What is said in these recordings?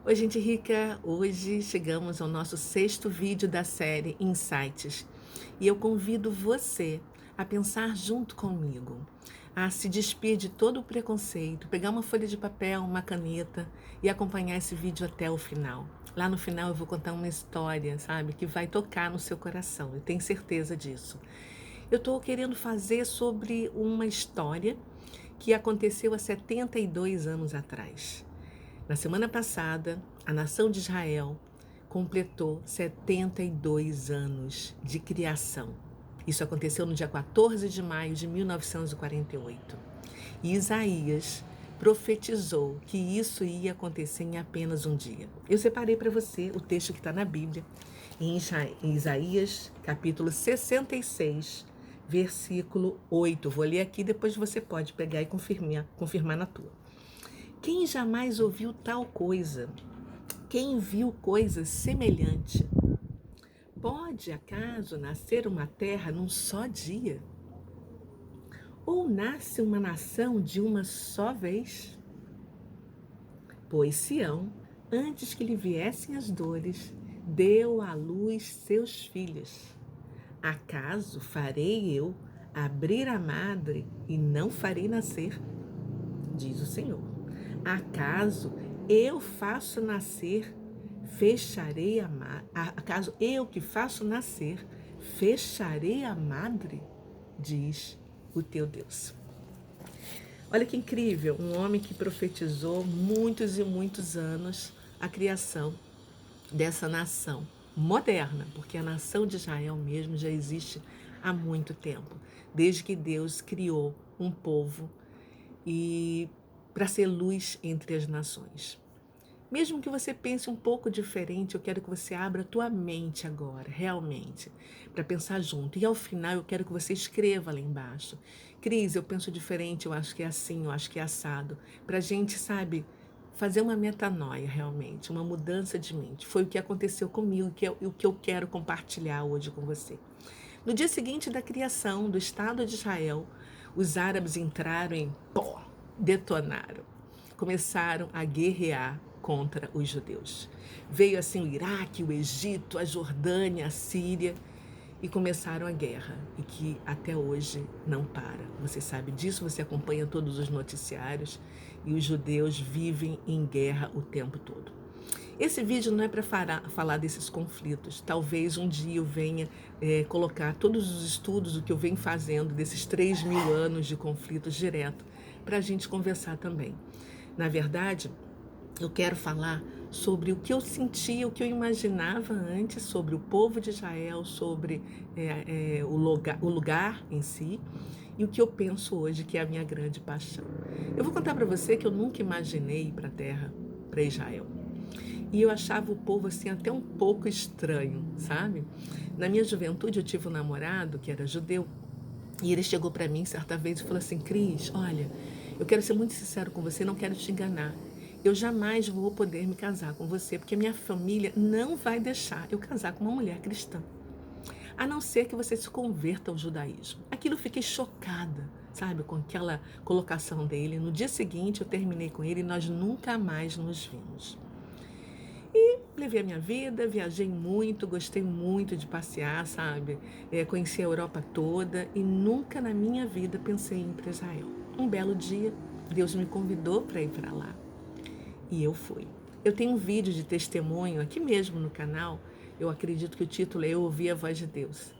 Oi, gente rica! Hoje chegamos ao nosso sexto vídeo da série Insights e eu convido você a pensar junto comigo, a se despir de todo o preconceito, pegar uma folha de papel, uma caneta e acompanhar esse vídeo até o final. Lá no final eu vou contar uma história, sabe, que vai tocar no seu coração, eu tenho certeza disso. Eu estou querendo fazer sobre uma história que aconteceu há 72 anos atrás. Na semana passada, a nação de Israel completou 72 anos de criação. Isso aconteceu no dia 14 de maio de 1948. E Isaías profetizou que isso ia acontecer em apenas um dia. Eu separei para você o texto que está na Bíblia, em Isaías, capítulo 66, versículo 8. Vou ler aqui, depois você pode pegar e confirmar na tua. Quem jamais ouviu tal coisa? Quem viu coisa semelhante? Pode acaso nascer uma terra num só dia? Ou nasce uma nação de uma só vez? Pois Sião, antes que lhe viessem as dores, deu à luz seus filhos. Acaso farei eu abrir a madre e não farei nascer? Diz o Senhor. Acaso eu faço nascer, fecharei a acaso eu que faço nascer, fecharei a madre? Diz o teu Deus. Olha que incrível, um homem que profetizou muitos e muitos anos a criação dessa nação moderna, porque a nação de Israel mesmo já existe há muito tempo, desde que Deus criou um povo e para ser luz entre as nações. Mesmo que você pense um pouco diferente, eu quero que você abra a tua mente agora, realmente, para pensar junto. E ao final eu quero que você escreva lá embaixo. Cris, eu penso diferente, eu acho que é assim, eu acho que é assado. Para a gente, sabe, fazer uma metanoia realmente, uma mudança de mente. Foi o que aconteceu comigo e o que eu quero compartilhar hoje com você. No dia seguinte da criação do Estado de Israel, os árabes entraram em pó, detonaram, começaram a guerrear contra os judeus. Veio assim o Iraque, o Egito, a Jordânia, a Síria e começaram a guerra e que até hoje não para. Você sabe disso, você acompanha todos os noticiários e os judeus vivem em guerra o tempo todo. Esse vídeo não é para falar desses conflitos. Talvez um dia eu venha colocar todos os estudos, o que eu venho fazendo desses 3.000 anos de conflitos direto, para a gente conversar também. Na verdade, eu quero falar sobre o que eu sentia, o que eu imaginava antes sobre o povo de Israel, sobre o lugar em si, e o que eu penso hoje, que é a minha grande paixão. Eu vou contar para você que eu nunca imaginei ir para a terra, para Israel. E eu achava o povo assim até um pouco estranho, sabe? Na minha juventude eu tive um namorado que era judeu e ele chegou para mim certa vez e falou assim: Cris, olha, eu quero ser muito sincero com você, não quero te enganar. Eu jamais vou poder me casar com você porque a minha família não vai deixar eu casar com uma mulher cristã, a não ser que você se converta ao judaísmo. Aquilo eu fiquei chocada, sabe, com aquela colocação dele. No dia seguinte eu terminei com ele e nós nunca mais nos vimos. E levei a minha vida, viajei muito, gostei muito de passear, sabe? Conheci a Europa toda e nunca na minha vida pensei em ir para Israel. Um belo dia, Deus me convidou para ir para lá e eu fui. Eu tenho um vídeo de testemunho aqui mesmo no canal, eu acredito que o título é Eu Ouvi a Voz de Deus.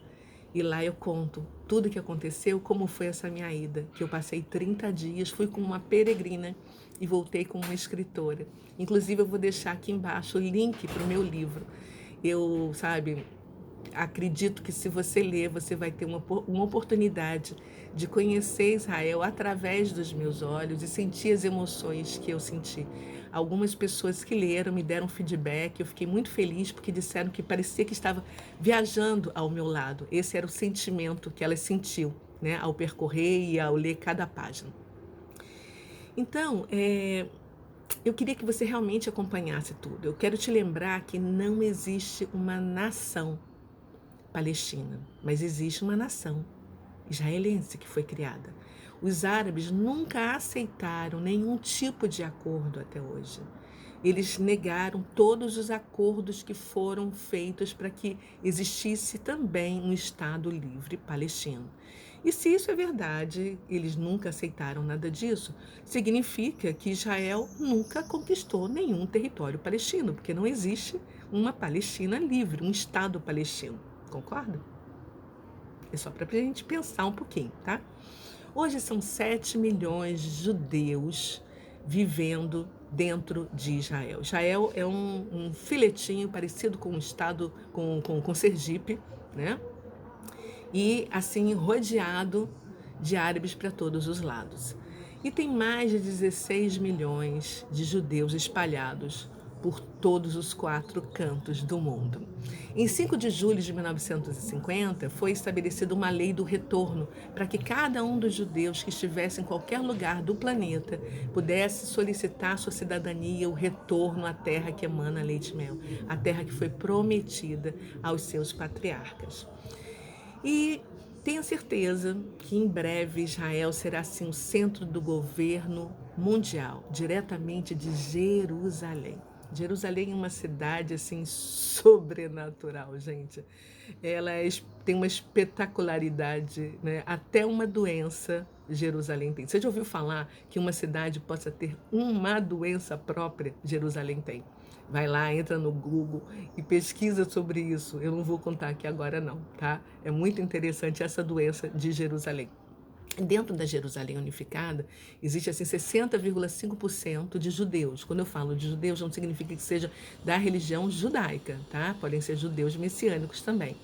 E lá eu conto tudo o que aconteceu, como foi essa minha ida, que eu passei 30 dias, fui com uma peregrina e voltei com uma escritora. Inclusive eu vou deixar aqui embaixo o link para o meu livro. Eu, sabe, acredito que se você ler, você vai ter uma oportunidade de conhecer Israel através dos meus olhos e sentir as emoções que eu senti. Algumas pessoas que leram me deram feedback, eu fiquei muito feliz porque disseram que parecia que estava viajando ao meu lado. Esse era o sentimento que elas sentiu, né, ao percorrer e ao ler cada página. Então, eu queria que você realmente acompanhasse tudo. Eu quero te lembrar que não existe uma nação palestina, mas existe uma nação israelense que foi criada. Os árabes nunca aceitaram nenhum tipo de acordo até hoje. Eles negaram todos os acordos que foram feitos para que existisse também um Estado livre palestino. E se isso é verdade, eles nunca aceitaram nada disso, significa que Israel nunca conquistou nenhum território palestino, porque não existe uma Palestina livre, um Estado palestino. Concorda? É só para a gente pensar um pouquinho, tá? Hoje são 7 milhões de judeus vivendo dentro de Israel. Israel é um filetinho parecido com um estado, com Sergipe, né? E assim rodeado de árabes para todos os lados. E tem mais de 16 milhões de judeus espalhados por todos os 4 cantos do mundo. Em 5 de julho de 1950, foi estabelecida uma lei do retorno para que cada um dos judeus que estivesse em qualquer lugar do planeta pudesse solicitar sua cidadania, o retorno à terra que emana leite e mel, a terra que foi prometida aos seus patriarcas. E tenha certeza que em breve Israel será assim o centro do governo mundial, diretamente de Jerusalém. Jerusalém é uma cidade assim sobrenatural, gente. Ela tem uma espetacularidade, né? Até uma doença Jerusalém tem. Você já ouviu falar que uma cidade possa ter uma doença própria? Jerusalém tem. Vai lá, entra no Google e pesquisa sobre isso. Eu não vou contar aqui agora não, tá? É muito interessante essa doença de Jerusalém. Dentro da Jerusalém unificada, existe assim 60,5% de judeus. Quando eu falo de judeus, não significa que seja da religião judaica, tá? Podem ser judeus messiânicos também.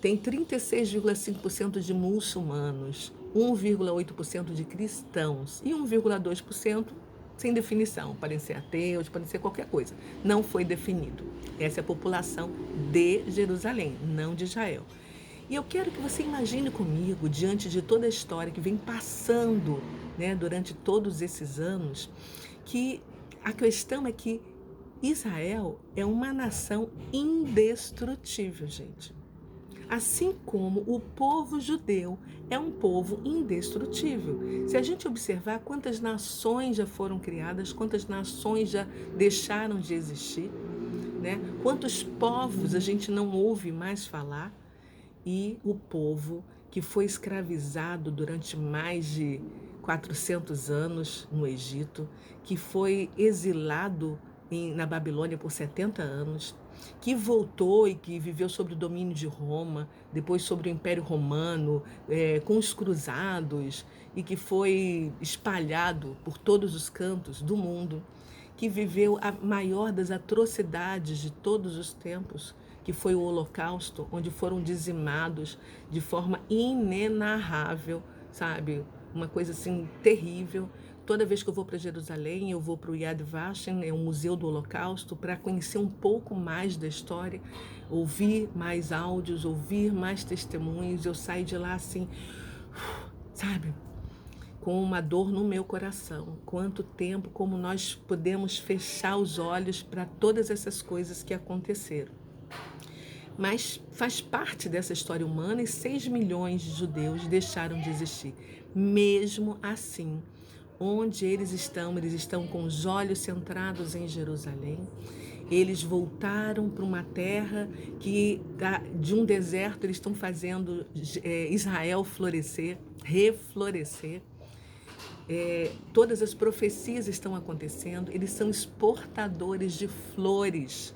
Tem 36,5% de muçulmanos, 1,8% de cristãos e 1,2% sem definição. Podem ser ateus, podem ser qualquer coisa. Não foi definido. Essa é a população de Jerusalém, não de Israel. E eu quero que você imagine comigo, diante de toda a história que vem passando, né, durante todos esses anos, que a questão é que Israel é uma nação indestrutível, gente. Assim como o povo judeu é um povo indestrutível. Se a gente observar quantas nações já foram criadas, quantas nações já deixaram de existir, né? Quantos povos a gente não ouve mais falar, e o povo que foi escravizado durante mais de 400 anos no Egito, que foi exilado na Babilônia por 70 anos, que voltou e que viveu sob o domínio de Roma, depois sobre o Império Romano, com os cruzados, e que foi espalhado por todos os cantos do mundo, que viveu a maior das atrocidades de todos os tempos, que foi o Holocausto, onde foram dizimados de forma inenarrável, sabe? Uma coisa assim terrível. Toda vez que eu vou para Jerusalém, eu vou para o Yad Vashem, é o Museu do Holocausto, para conhecer um pouco mais da história, ouvir mais áudios, ouvir mais testemunhos. Eu saio de lá assim, sabe? Com uma dor no meu coração. Quanto tempo, como nós podemos fechar os olhos para todas essas coisas que aconteceram. Mas faz parte dessa história humana e 6 milhões de judeus deixaram de existir. Mesmo assim, onde eles estão com os olhos centrados em Jerusalém. Eles voltaram para uma terra que, de um deserto, eles estão fazendo Israel florescer, reflorescer. Todas as profecias estão acontecendo, eles são exportadores de flores.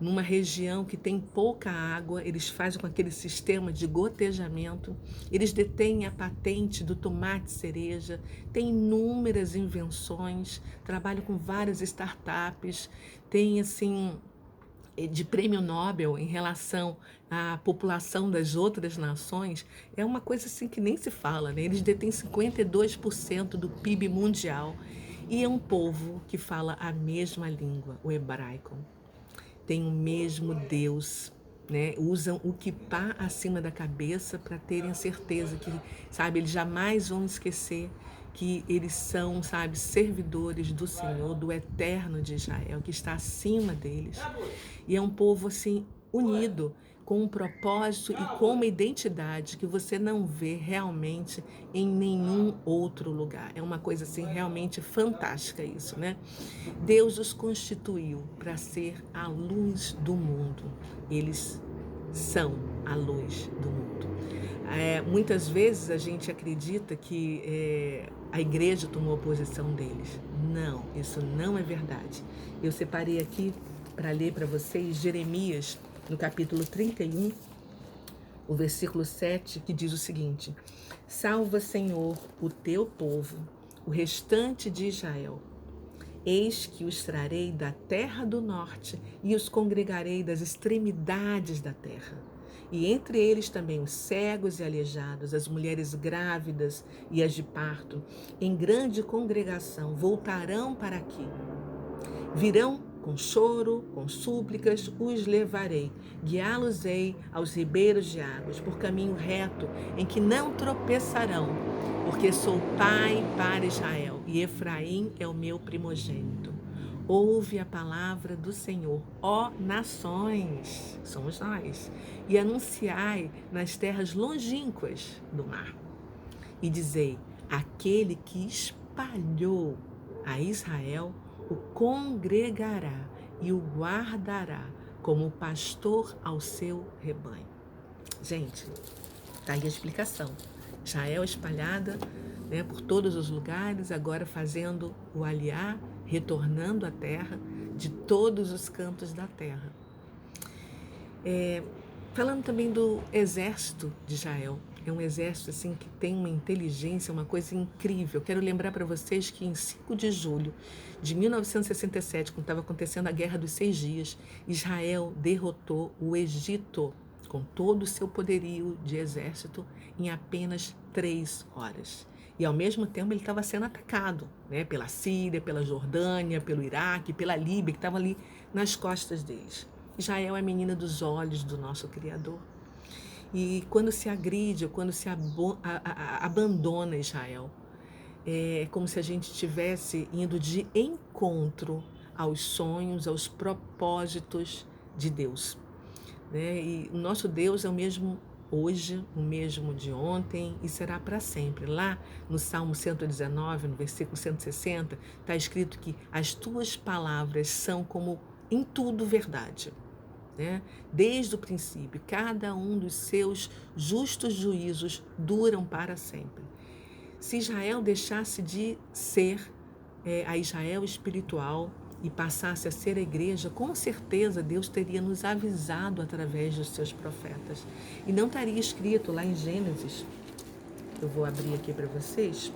Numa região que tem pouca água, eles fazem com aquele sistema de gotejamento, eles detêm a patente do tomate cereja, têm inúmeras invenções, trabalham com várias startups, têm assim de prêmio Nobel em relação à população das outras nações, é uma coisa assim que nem se fala, né? Eles detêm 52% do PIB mundial e é um povo que fala a mesma língua, o hebraico. Tem o mesmo Deus, né? Usam o quipá acima da cabeça para terem a certeza que, sabe, eles jamais vão esquecer que eles são, sabe, servidores do Senhor, do Eterno de Israel, que está acima deles. E é um povo, assim, unido, com um propósito e com uma identidade que você não vê realmente em nenhum outro lugar. É uma coisa assim realmente fantástica isso, né? Deus os constituiu para ser a luz do mundo. Eles são a luz do mundo. Muitas vezes a gente acredita que a igreja tomou posição deles. Não, isso não é verdade. Eu separei aqui para ler para vocês Jeremias, no capítulo 31, o versículo 7, que diz o seguinte: Salva, Senhor, o teu povo, o restante de Israel. Eis que os trarei da terra do norte e os congregarei das extremidades da terra. E entre eles também os cegos e aleijados, as mulheres grávidas e as de parto, em grande congregação, voltarão para aqui. Virão com choro, com súplicas, os levarei. Guiá-los-ei aos ribeiros de águas, por caminho reto, em que não tropeçarão, porque sou pai para Israel, e Efraim é o meu primogênito. Ouve a palavra do Senhor, ó nações, somos nós, e anunciai nas terras longínquas do mar. E dizei: aquele que espalhou a Israel o congregará e o guardará como pastor ao seu rebanho. Gente, tá aí a explicação. Israel espalhada, né, por todos os lugares, agora fazendo o aliar, retornando à terra de todos os cantos da terra. Falando também do exército de Israel. É um exército assim que tem uma inteligência, uma coisa incrível. Quero lembrar para vocês que em 5 de julho de 1967, quando estava acontecendo a Guerra dos 6 Dias, Israel derrotou o Egito com todo o seu poderio de exército em apenas 3 horas. E ao mesmo tempo ele estava sendo atacado, né, pela Síria, pela Jordânia, pelo Iraque, pela Líbia, que estava ali nas costas deles. Israel é a menina dos olhos do nosso Criador. E quando se agride, quando se abandona Israel, é como se a gente estivesse indo de encontro aos sonhos, aos propósitos de Deus, né? E o nosso Deus é o mesmo hoje, o mesmo de ontem e será para sempre. Lá no Salmo 119, no versículo 160, está escrito que as tuas palavras são como em tudo verdade. Né? Desde o princípio, cada um dos seus justos juízos duram para sempre. Se Israel deixasse de ser a Israel espiritual e passasse a ser a igreja, com certeza Deus teria nos avisado através dos seus profetas. E não estaria escrito lá em Gênesis, eu vou abrir aqui para vocês,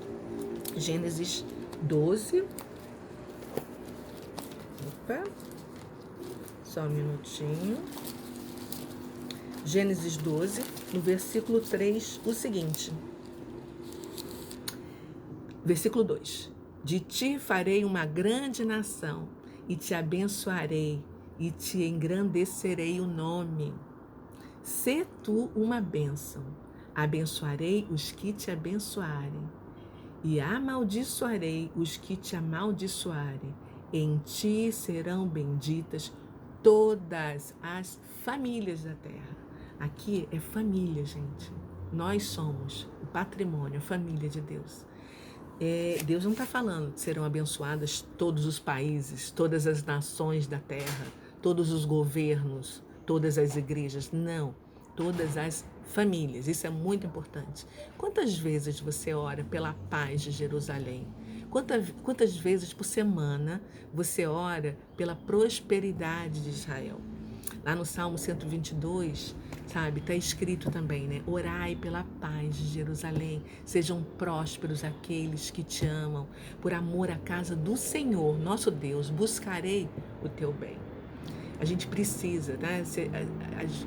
Gênesis 12. Opa! Só um minutinho. Gênesis 12, no versículo 3, o seguinte. Versículo 2. De ti farei uma grande nação, e te abençoarei, e te engrandecerei o nome. Sê tu uma bênção. Abençoarei os que te abençoarem, e amaldiçoarei os que te amaldiçoarem. Em ti serão benditas todas as famílias da terra. Aqui é família, gente. Nós somos o patrimônio, a família de Deus. Deus não está falando que serão abençoadas todos os países, todas as nações da terra, todos os governos, todas as igrejas. Não, todas as famílias. Isso é muito importante. Quantas vezes você ora pela paz de Jerusalém? Quantas vezes por semana você ora pela prosperidade de Israel? Lá no Salmo 122, sabe, está escrito também, né? Orai pela paz de Jerusalém, sejam prósperos aqueles que te amam. Por amor à casa do Senhor, nosso Deus, buscarei o teu bem. A gente precisa, né?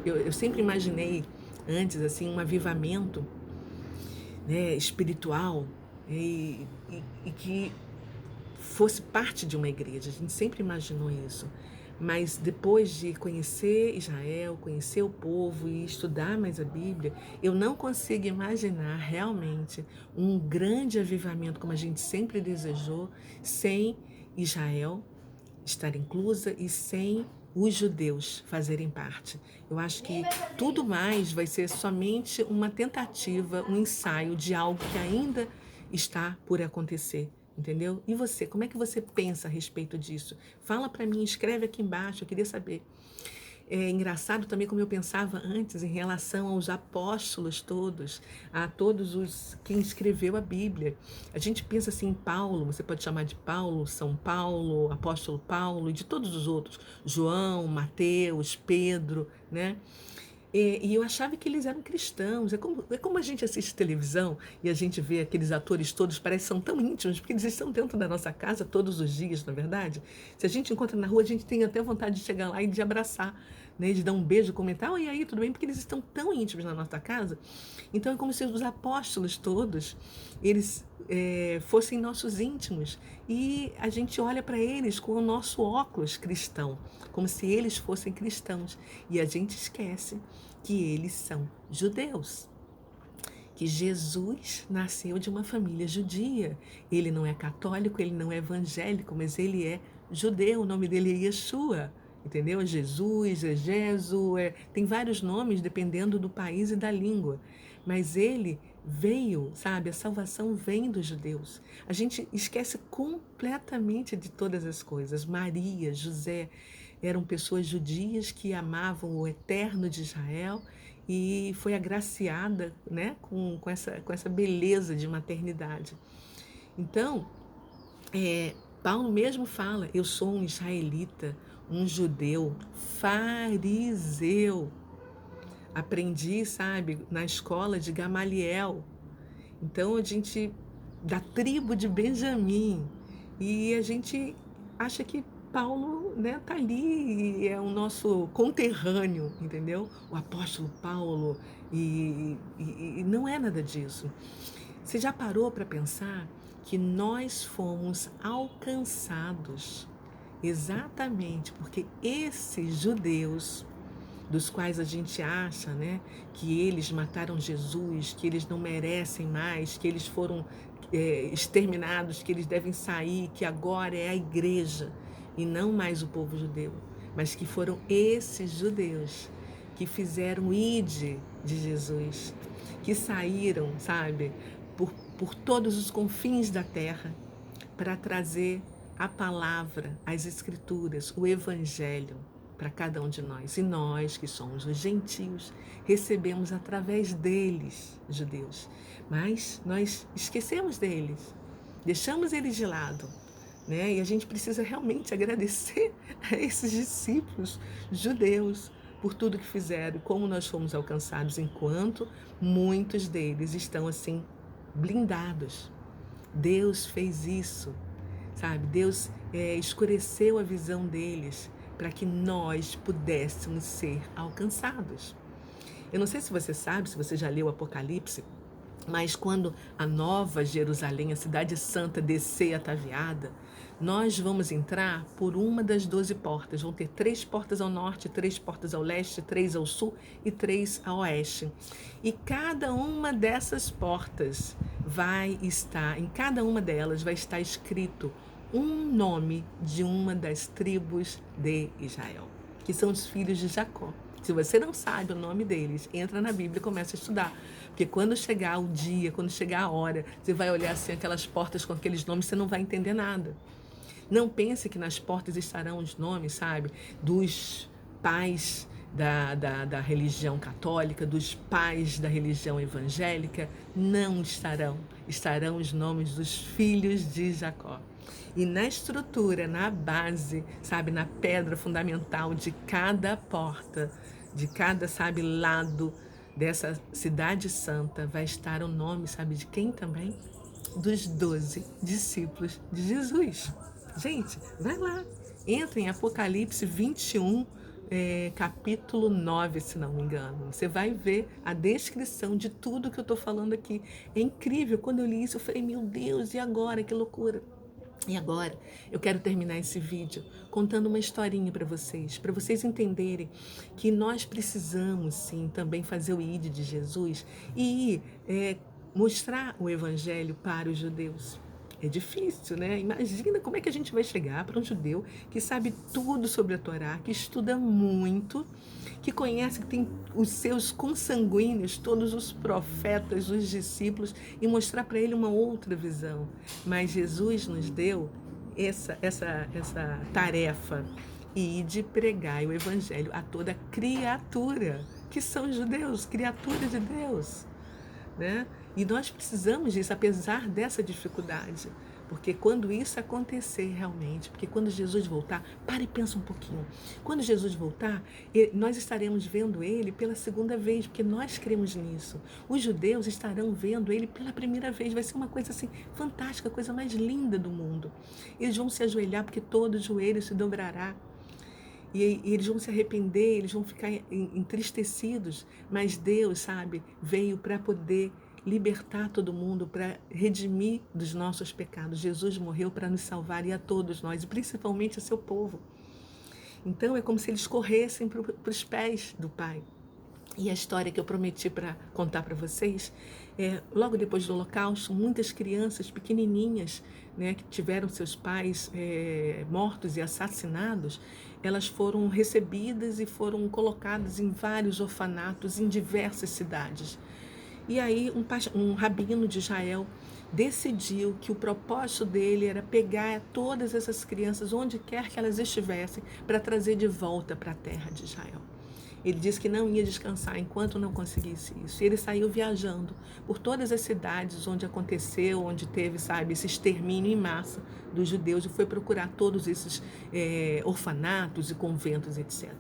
Eu sempre imaginei antes, assim, um avivamento, né, espiritual, e que fosse parte de uma igreja. A gente sempre imaginou isso. Mas depois de conhecer Israel, conhecer o povo e estudar mais a Bíblia, eu não consigo imaginar realmente um grande avivamento como a gente sempre desejou, sem Israel estar inclusa e sem os judeus fazerem parte. Eu acho que tudo mais vai ser somente uma tentativa, um ensaio de algo que ainda está por acontecer. Entendeu? E você, como é que você pensa a respeito disso? Fala para mim, escreve aqui embaixo, eu queria saber. É engraçado também como eu pensava antes em relação aos apóstolos todos, a todos os quem escreveu a Bíblia. A gente pensa assim em Paulo, você pode chamar de Paulo, São Paulo, apóstolo Paulo e de todos os outros, João, Mateus, Pedro, né? E eu achava que eles eram cristãos. É como a gente assiste televisão e a gente vê aqueles atores todos, parece que são tão íntimos, porque eles estão dentro da nossa casa todos os dias, na verdade. Se a gente encontra na rua, a gente tem até vontade de chegar lá e de abraçar, né, de dar um beijo, comentar, oi, aí, tudo bem? Porque eles estão tão íntimos na nossa casa. Então é como se os apóstolos todos, eles fossem nossos íntimos. E a gente olha para eles com o nosso óculos cristão, como se eles fossem cristãos. E a gente esquece que eles são judeus, que Jesus nasceu de uma família judia. Ele não é católico, ele não é evangélico, mas ele é judeu, o nome dele é Yeshua, entendeu? É Jesus, é Jesus, tem vários nomes dependendo do país e da língua, mas ele veio, sabe? A salvação vem dos judeus. A gente esquece completamente de todas as coisas. Maria, José, eram pessoas judias que amavam o eterno de Israel e foi agraciada, né, com essa beleza de maternidade. Então, Paulo mesmo fala, eu sou um israelita, um judeu, fariseu. Aprendi, sabe, na escola de Gamaliel. Então, a gente, da tribo de Benjamim, e a gente acha que Paulo, né, tá ali, e é o nosso conterrâneo, entendeu? O apóstolo Paulo, e não é nada disso. Você já parou para pensar que nós fomos alcançados exatamente porque esses judeus dos quais a gente acha, né, que eles mataram Jesus, que eles não merecem mais, que eles foram exterminados, que eles devem sair, que agora é a igreja e não mais o povo judeu, mas que foram esses judeus que fizeram o ide de Jesus, que saíram, sabe, por todos os confins da terra para trazer a palavra, as escrituras, o evangelho para cada um de nós. E nós, que somos os gentios, recebemos através deles, judeus. Mas nós esquecemos deles, deixamos eles de lado, né? E a gente precisa realmente agradecer a esses discípulos judeus por tudo que fizeram e como nós fomos alcançados, enquanto muitos deles estão assim blindados. Deus fez isso, sabe? Deus escureceu a visão deles para que nós pudéssemos ser alcançados. Eu não sei se você sabe, se você já leu o Apocalipse, mas quando a nova Jerusalém, a cidade santa, descer ataviada, nós vamos entrar por uma das 12 portas. Vão ter 3 portas ao norte, 3 portas ao leste, 3 ao sul e 3 ao oeste. E cada uma dessas portas em cada uma delas vai estar escrito um nome de uma das tribos de Israel, que são os filhos de Jacó. Se você não sabe o nome deles, entra na Bíblia e começa a estudar. Porque quando chegar o dia, quando chegar a hora, você vai olhar assim aquelas portas com aqueles nomes, você não vai entender nada. Não pense que nas portas estarão os nomes, sabe, dos pais da religião católica, dos pais da religião evangélica. Não estarão. Estarão os nomes dos filhos de Jacó. E na estrutura, na base, sabe, na pedra fundamental de cada porta, de cada, sabe, lado dessa cidade santa, vai estar o nome, sabe, de quem também? Dos 12 discípulos de Jesus. Gente, vai lá, entra em Apocalipse 21, capítulo 9, se não me engano. Você vai ver a descrição de tudo que eu estou falando aqui. É incrível, quando eu li isso eu falei, meu Deus, e agora? Que loucura! E agora, eu quero terminar esse vídeo contando uma historinha para vocês entenderem que nós precisamos, sim, também fazer o ID de Jesus e mostrar o Evangelho para os judeus. É difícil, né? Imagina como é que a gente vai chegar para um judeu que sabe tudo sobre a Torá, que estuda muito, que conhece, que tem os seus consanguíneos, todos os profetas, os discípulos, e mostrar para ele uma outra visão. Mas Jesus nos deu essa tarefa e de pregar o evangelho a toda criatura, que são judeus, criaturas de Deus, né? E nós precisamos disso, apesar dessa dificuldade. Porque quando isso acontecer realmente, porque quando Jesus voltar, pare e pensa um pouquinho. Quando Jesus voltar, nós estaremos vendo ele pela segunda vez, porque nós cremos nisso. Os judeus estarão vendo ele pela primeira vez. Vai ser uma coisa assim fantástica, a coisa mais linda do mundo. Eles vão se ajoelhar, porque todo joelho se dobrará. E eles vão se arrepender, eles vão ficar entristecidos. Mas Deus, sabe, veio para poder libertar todo mundo, para redimir dos nossos pecados. Jesus morreu para nos salvar e a todos nós, e principalmente a seu povo. Então é como se eles corressem para os pés do Pai. E a história que eu prometi para contar para vocês logo depois do Holocausto, muitas crianças pequenininhas, né, que tiveram seus pais mortos e assassinados, elas foram recebidas e foram colocadas em vários orfanatos em diversas cidades. E aí um rabino de Israel decidiu que o propósito dele era pegar todas essas crianças, onde quer que elas estivessem, para trazer de volta para a terra de Israel. Ele disse que não ia descansar enquanto não conseguisse isso. E ele saiu viajando por todas as cidades onde aconteceu, onde teve, sabe, esse extermínio em massa dos judeus, e foi procurar todos esses orfanatos e conventos, etc.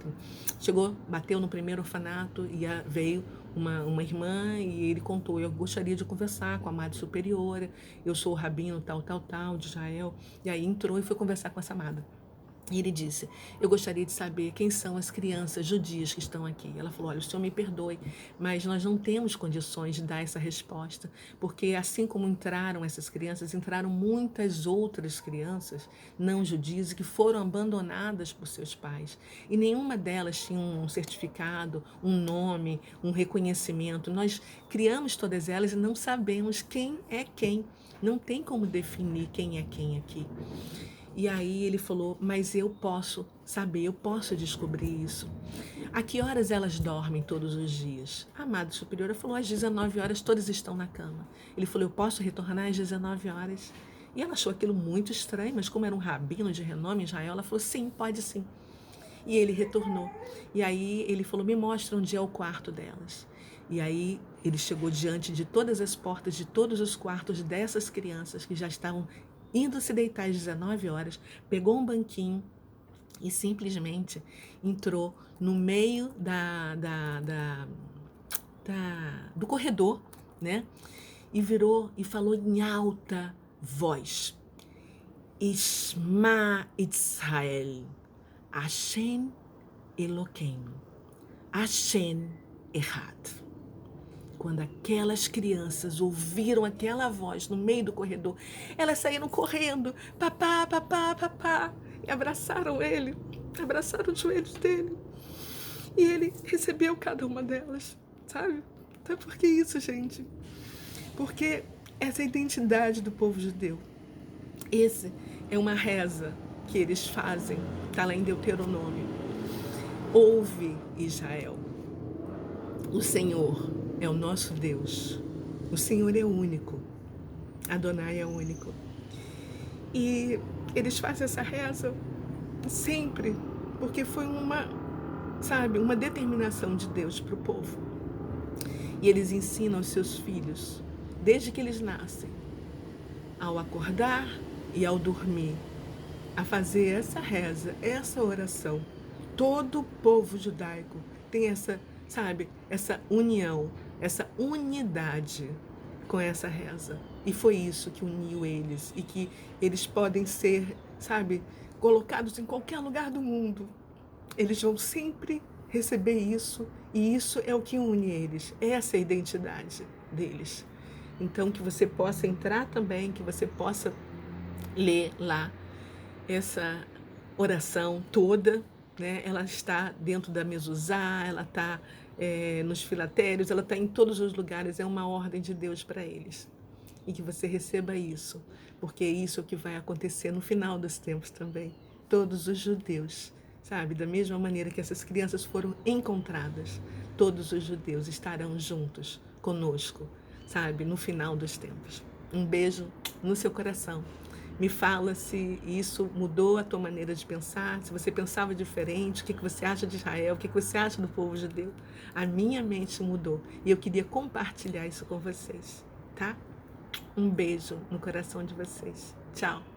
Chegou, bateu no primeiro orfanato e veio uma irmã e ele contou: eu gostaria de conversar com a Madre Superiora, eu sou o rabino tal, tal, tal, de Israel. E aí entrou e foi conversar com essa amada. E ele disse: eu gostaria de saber quem são as crianças judias que estão aqui. Ela falou: olha, o senhor me perdoe, mas nós não temos condições de dar essa resposta, porque assim como entraram essas crianças, entraram muitas outras crianças não judias que foram abandonadas por seus pais. E nenhuma delas tinha um certificado, um nome, um reconhecimento. Nós criamos todas elas e não sabemos quem é quem. Não tem como definir quem é quem aqui. E aí ele falou: mas eu posso saber, eu posso descobrir isso. A que horas elas dormem todos os dias? A Madre Superiora falou: às 19 horas todas estão na cama. Ele falou: eu posso retornar às 19 horas? E ela achou aquilo muito estranho, mas como era um rabino de renome em Israel, ela falou: sim, pode sim. E ele retornou. E aí ele falou: me mostra onde é o quarto delas. E aí ele chegou diante de todas as portas de todos os quartos dessas crianças que já estavam indo se deitar às 19 horas, pegou um banquinho e simplesmente entrou no meio do corredor, né? E virou e falou em alta voz: Ishma Israel, Hashem Elokeinu, Hashem Echad. Quando aquelas crianças ouviram aquela voz no meio do corredor, elas saíram correndo: papá, papá, papá, e abraçaram ele, abraçaram os joelhos dele. E ele recebeu cada uma delas, sabe? Então por que isso, gente? Porque essa é a identidade do povo judeu. Essa é uma reza que eles fazem, está lá em Deuteronômio. Ouve, Israel, o Senhor é o nosso Deus. O Senhor é único. Adonai é único. E eles fazem essa reza sempre, porque foi uma determinação de Deus para o povo. E eles ensinam aos seus filhos, desde que eles nascem, ao acordar e ao dormir, a fazer essa reza, essa oração. Todo o povo judaico tem essa união, essa unidade com essa reza. E foi isso que uniu eles, e que eles podem ser, colocados em qualquer lugar do mundo. Eles vão sempre receber isso, e isso é o que une eles, essa é a identidade deles. Então, que você possa entrar também, que você possa ler lá essa oração toda, né? Ela está dentro da mezuzá, ela está nos filatérios, ela está em todos os lugares, é uma ordem de Deus para eles. e que você receba isso, porque isso é o que vai acontecer no final dos tempos também. Todos os judeus, sabe, da mesma maneira que essas crianças foram encontradas, todos os judeus estarão juntos conosco, sabe, no final dos tempos. Um beijo no seu coração. Me fala se isso mudou a tua maneira de pensar, se você pensava diferente, o que você acha de Israel, o que você acha do povo judeu. A minha mente mudou e eu queria compartilhar isso com vocês, tá? Um beijo no coração de vocês. Tchau!